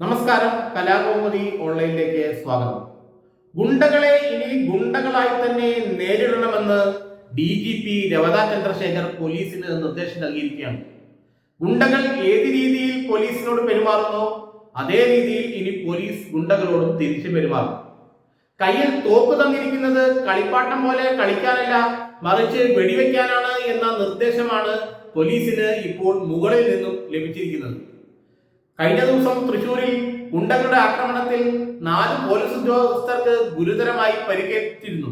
നമസ്കാരം, കലാകൗമുദി ഓൺലൈനിലേക്ക് സ്വാഗതം. ഗുണ്ടകളെ ഇനി ഗുണ്ടകളായി തന്നെ നേരിടണമെന്ന് DGP രവതാ ചന്ദ്രശേഖർ പോലീസിന് നിർദ്ദേശം നൽകിയിരിക്കുകയാണ്. ഗുണ്ടകൾ ഏത് രീതിയിൽ പോലീസിനോട് പെരുമാറുന്നോ അതേ രീതിയിൽ ഇനി പോലീസ് ഗുണ്ടകളോടും തിരിച്ചു പെരുമാറും. കയ്യിൽ തോക്ക് തന്നിരിക്കുന്നത് കളിപ്പാട്ടം പോലെ കളിക്കാനല്ല, മറിച്ച് വെടിവെക്കാനാണ് എന്ന നിർദ്ദേശമാണ് പോലീസിന് ഇപ്പോൾ മുകളിൽ നിന്നും ലഭിച്ചിരിക്കുന്നത്. കഴിഞ്ഞ ദിവസം തൃശൂരിൽ ഗുണ്ടകളുടെ ആക്രമണത്തിൽ 4 പോലീസ് ഉദ്യോഗസ്ഥർക്ക് ഗുരുതരമായി പരിക്കേറ്റിരുന്നു.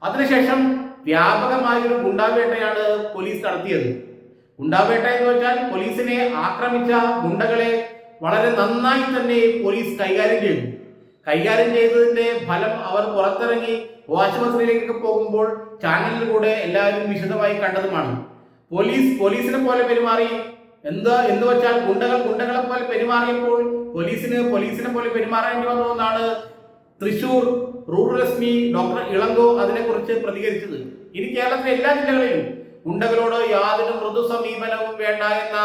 അതിനുശേഷം വ്യാപകമായൊരു ഗുണ്ടാവേട്ടയാണ് പോലീസ് നടത്തിയത്. ഗുണ്ടാവേട്ട എന്ന് വെച്ചാൽ പോലീസിനെ ആക്രമിച്ച ഗുണ്ടകളെ വളരെ നന്നായി തന്നെ പോലീസ് കൈകാര്യം ചെയ്തു. കൈകാര്യം ചെയ്തതിന്റെ ഫലം അവർ പുറത്തിറങ്ങി ആശുപത്രിയിലേക്ക് പോകുമ്പോൾ ചാനലിലൂടെ എല്ലാവരും വിശദമായി കണ്ടതുമാണ്. പോലീസിനെ പോലെ പെരുമാറി എന്ന് വെച്ചാൽ ഗുണ്ടകളെ പോലെ പെരുമാറിയപ്പോൾ പോലീസിനെ പോലെ പെരുമാറേണ്ടി വന്നു എന്നാണ് Thrissur rural SP doctor Ilango അതിനെക്കുറിച്ച് പ്രതികരിച്ചത്. ഇനി കേരളത്തിലെ എല്ലാ ജില്ലകളിലും ഗുണ്ടകളോട് യാതൊരു മൃദു സമീപനവും വേണ്ട എന്ന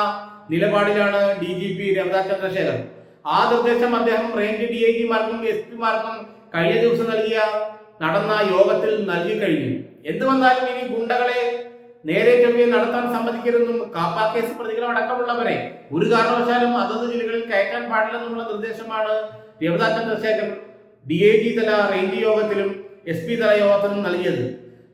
നിലപാടിലാണ് DGP രവതാ ചന്ദ്രശേഖർ. ആ നിർദ്ദേശം അദ്ദേഹം റേഞ്ച് DIGമാർക്കും SP-മാർക്കും കഴിഞ്ഞ ദിവസം നടന്ന യോഗത്തിൽ നൽകി കഴിഞ്ഞു. എന്ത് വന്നാലും ഇനി ഗുണ്ടകളെ നേരെ ചൊവ്വെ നടത്താൻ സമ്മതിക്കരുതെന്നും കാപ്പ കേസ് പ്രതികളടക്കമുള്ളവരെ ഒരു കാരണവശാലും അതത് ജില്ലകളിൽ കയറ്റാൻ പാടില്ലെന്നുള്ള നിർദ്ദേശമാണ് രവതാ ചന്ദ്രശേഖർ DIG തല റേഞ്ച് യോഗത്തിലും SP തല യോഗത്തിലും നൽകിയത്.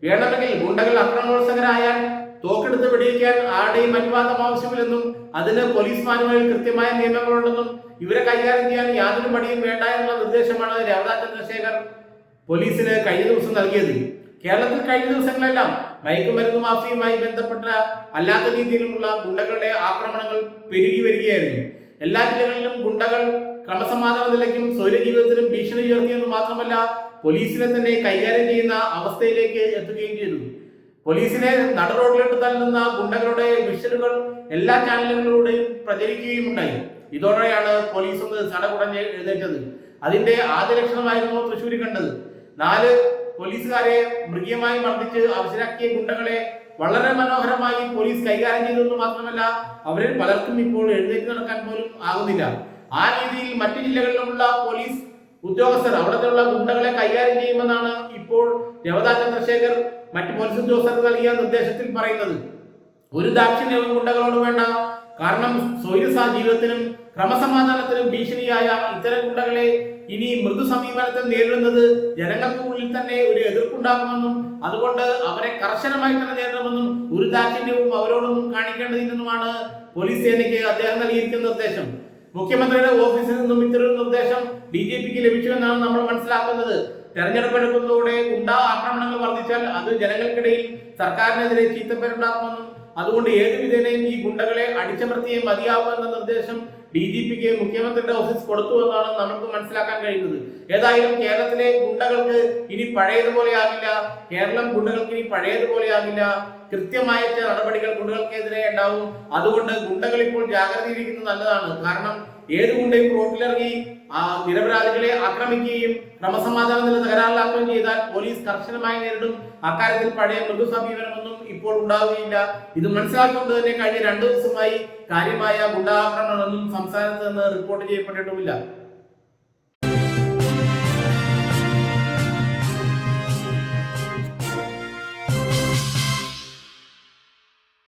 വേണമെങ്കിൽ ഗുണ്ടകൾ അക്രമോത്സകരായാൽ തോക്കെടുത്ത് വെടിവെക്കാൻ ആരുടെയും അനുവാദം ആവശ്യമില്ലെന്നും അതിന് പോലീസ് മാനുവലിൽ കൃത്യമായ നിയമങ്ങളുണ്ടെന്നും ഇവരെ കൈകാര്യം ചെയ്യാൻ യാതൊരു മടിയും വേണ്ട എന്നുള്ള നിർദ്ദേശമാണ് രവതാ ചന്ദ്രശേഖർ പോലീസിന് കഴിഞ്ഞ ദിവസം നൽകിയത്. കേരളത്തിൽ കഴിഞ്ഞ ദിവസങ്ങളെല്ലാം മയക്കുമരുന്ന് മാഫിയുമായി ബന്ധപ്പെട്ട അല്ലാത്ത രീതിയിലുമുള്ള ഗുണ്ടകളുടെ ആക്രമണങ്ങൾ പെരുകി വരികയായിരുന്നു. എല്ലാ ജില്ലകളിലും ഗുണ്ടകൾ ക്രമസമാധാന നിലയ്ക്കും സ്വൈര ജീവിതത്തിനും ഭീഷണി ഉയർത്തിയെന്ന് മാത്രമല്ല പോലീസിനെ തന്നെ കൈകാര്യം ചെയ്യുന്ന അവസ്ഥയിലേക്ക് എത്തുകയും ചെയ്തു. പോലീസിനെ നടുറോഡിലോട്ട് തള്ളുന്ന ഗുണ്ടകളുടെ വിഷ്വലുകൾ എല്ലാ ചാനലുകളിലൂടെയും പ്രചരിക്കുകയും ഉണ്ടായി. ഇതോടെയാണ് പോലീസ് ഒന്ന് സടകുടഞ്ഞ് എഴുന്നേറ്റത്. അതിന്റെ ആദ്യ ലക്ഷണമായിരുന്നു തൃശ്ശൂരിൽ കണ്ടത്. 4 പോലീസുകാരെ മൃഗീയമായി മർദ്ദിച്ച് അവശരാക്കിയ ഗുണ്ടകളെ വളരെ മനോഹരമായി പോലീസ് കൈകാര്യം ചെയ്തെന്ന് മാത്രമല്ല അവരിൽ പലർക്കും ഇപ്പോൾ എഴുന്നേറ്റ് നടക്കാൻ പോലും ആകുന്നില്ല. ആ രീതിയിൽ മറ്റു ജില്ലകളിലുള്ള പോലീസ് ഉദ്യോഗസ്ഥർ അവിടത്തെയുള്ള ഗുണ്ടകളെ കൈകാര്യം ചെയ്യുമെന്നാണ് ഇപ്പോൾ രവതാ ചന്ദ്രശേഖർ മറ്റു പോലീസ് ഉദ്യോഗസ്ഥർക്ക് നൽകിയ നിർദ്ദേശത്തിൽ പറയുന്നത്. ഒരു ദാക്ഷിണ്യവും ഗുണ്ടകളോട് വേണ്ട. കാരണം സ്വൈര ജീവിതത്തിനും ക്രമസമാധാനത്തിനും ഭീഷണിയായ ഇത്തരം ഗുണ്ടകളെ ഇനി മൃദു സമീപനത്തിൽ നേരിടുന്നത് ജനങ്ങൾക്കുള്ളിൽ തന്നെ ഒരു എതിർപ്പുണ്ടാകുമെന്നും അതുകൊണ്ട് അവരെ കർശനമായി തന്നെ നേരിടണമെന്നും ഒരു ദാക്ഷിണ്യവും അവരോടൊന്നും കാണിക്കേണ്ടതില്ലെന്നുമാണ് പോലീസ് സേനയ്ക്ക് അദ്ദേഹം നൽകിയിരിക്കുന്ന നിർദ്ദേശം. മുഖ്യമന്ത്രിയുടെ ഓഫീസിൽ നിന്നും ഇത്തരൊരു നിർദ്ദേശം DGPക്ക് ലഭിച്ചുവെന്നാണ് നമ്മൾ മനസ്സിലാക്കുന്നത്. തെരഞ്ഞെടുപ്പ് എടുക്കുന്നതോടെ ഗുണ്ടാ ആക്രമണങ്ങൾ വർദ്ധിച്ചാൽ അത് ജനങ്ങൾക്കിടയിൽ സർക്കാരിനെതിരെ ചീത്തപ്പേരുണ്ടാകുമെന്നും അതുകൊണ്ട് ഏത് വിധേനയും ഈ ഗുണ്ടകളെ അടിച്ചമർത്തിയേ മതിയാവൂ എന്ന നിർദ്ദേശം DGPക്ക് മുഖ്യമന്ത്രിയുടെ ഓഫീസ് കൊടുത്തുവെന്നാണ് നമുക്ക് മനസ്സിലാക്കാൻ കഴിയുന്നത്. ഏതായാലും കേരളത്തിലെ ഗുണ്ടകൾക്ക് ഇനി പഴയതുപോലെ ആകില്ല. കേരളം ഗുണ്ടകൾക്ക് ഇനി പഴയതുപോലെ ആകില്ല. കൃത്യമായ നടപടികൾ ഗുണ്ടകൾക്കെതിരെ ഉണ്ടാവും. അതുകൊണ്ട് ഗുണ്ടകൾ ഇപ്പോൾ ജാഗ്രതയിരിക്കുന്നത് നല്ലതാണ്. കാരണം ഏത് ഗുണ്ടയും റോഡിലിറങ്ങി നിരപരാധികളെ ആക്രമിക്കുകയും ക്രമസമാധാന നില തകരാറിലാക്കുകയും ചെയ്താൽ പോലീസ് കർശനമായി നേരിടും. അക്കാര്യത്തിൽ പഴയ മൃദു സമീപനമൊന്നും ഇപ്പോൾ ഉണ്ടാവുകയില്ല. ഇത് മനസ്സിലാക്കിക്കൊണ്ട് തന്നെ കഴിഞ്ഞ 2 ദിവസമായി കാര്യമായ ഗുണ്ടാക്രമണമൊന്നും സംസ്ഥാനത്ത് നിന്ന് റിപ്പോർട്ട് ചെയ്യപ്പെട്ടിട്ടുമില്ല.